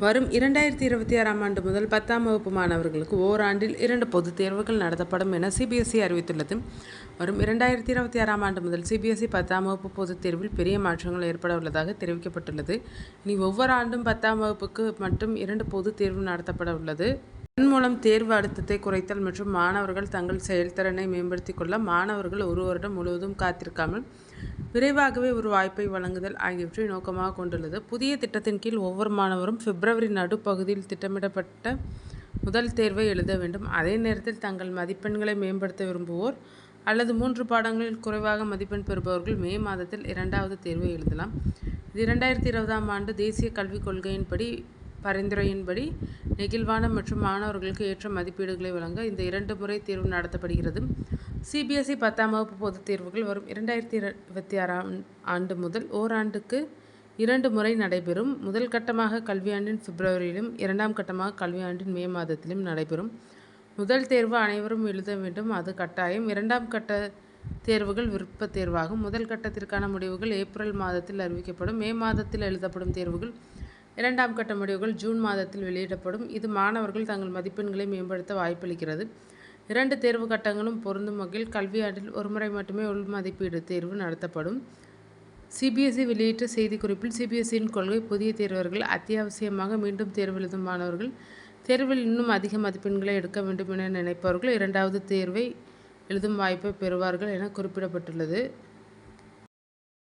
வரும் 2026ஆம் ஆண்டு முதல் 10ஆம் வகுப்பு மாணவர்களுக்கு ஓராண்டில் 2 பொதுத் தேர்வுகள் நடத்தப்படும் என சிபிஎஸ்இ அறிவித்துள்ளது. வரும் 2026ஆம் ஆண்டு முதல் சிபிஎஸ்இ 10ஆம் வகுப்பு பொதுத் தேர்வில் பெரிய மாற்றங்கள் ஏற்பட உள்ளதாக தெரிவிக்கப்பட்டுள்ளது. இனி ஒவ்வொரு ஆண்டும் 10ஆம் வகுப்புக்கு மட்டும் 2 பொதுத் தேர்வு நடத்தப்பட உள்ளது. இதன் மூலம் தேர்வு அழுத்தத்தை குறைத்தல் மற்றும் மாணவர்கள் தங்கள் செயல்திறனை மேம்படுத்திக் கொள்ள மாணவர்கள் ஒரு வருடம் முழுவதும் காத்திருக்காமல் விரைவாகவே ஒரு வாய்ப்பை வழங்குதல் ஆகியவற்றை நோக்கமாக கொண்டுள்ளது. புதிய திட்டத்தின் கீழ் ஒவ்வொரு மாணவரும் பிப்ரவரி நடுப்பகுதியில் திட்டமிடப்பட்ட முதல் தேர்வை எழுத வேண்டும். அதே நேரத்தில் தங்கள் மதிப்பெண்களை மேம்படுத்த விரும்புவோர் அல்லது 3 பாடங்களில் குறைவாக மதிப்பெண் பெறுபவர்கள் மே மாதத்தில் 2வது தேர்வை எழுதலாம். இது 2020ஆம் ஆண்டு தேசிய கல்விக் கொள்கையின்படி பரிந்துரையின்படி நெகிழ்வான மற்றும் மாணவர்களுக்கு ஏற்ற மதிப்பீடுகளை வழங்க இந்த 2 முறை தேர்வு நடத்தப்படுகிறது. சிபிஎஸ்இ 10ஆம் வகுப்பு பொதுத் தேர்வுகள் வரும் 2026ஆம் ஆண்டு முதல் ஓராண்டுக்கு 2 முறை நடைபெறும். முதல் கட்டமாக கல்வியாண்டின் பிப்ரவரியிலும் 2ஆம் கட்டமாக கல்வியாண்டின் மே மாதத்திலும் நடைபெறும். முதல் தேர்வு அனைவரும் எழுத வேண்டும், அது கட்டாயம். 2ஆம் கட்ட தேர்வுகள் விருப்பத் தேர்வாகும். முதல் கட்டத்திற்கான முடிவுகள் ஏப்ரல் மாதத்தில் அறிவிக்கப்படும். மே மாதத்தில் எழுதப்படும் தேர்வுகள் 2ஆம் கட்ட முடிவுகள் ஜூன் மாதத்தில் வெளியிடப்படும். இது மாணவர்கள் தங்கள் மதிப்பெண்களை மேம்படுத்த வாய்ப்பளிக்கிறது. 2 தேர்வு கட்டங்களும் பொருந்தும் வகையில் கல்வியாண்டில் ஒருமுறை மட்டுமே உள்மதிப்பீடு தேர்வு நடத்தப்படும். சிபிஎஸ்இ வெளியிட்ட செய்திக்குறிப்பில் சிபிஎஸ்இயின் கொள்கை புதிய தேர்வர்கள் அத்தியாவசியமாக மீண்டும் தேர்வு எழுதும் மாணவர்கள் தேர்வில் இன்னும் அதிக மதிப்பெண்களை எடுக்க வேண்டும் என நினைப்பவர்கள் 2வது தேர்வை எழுதும் வாய்ப்பை பெறுவார்கள் என குறிப்பிடப்பட்டுள்ளது.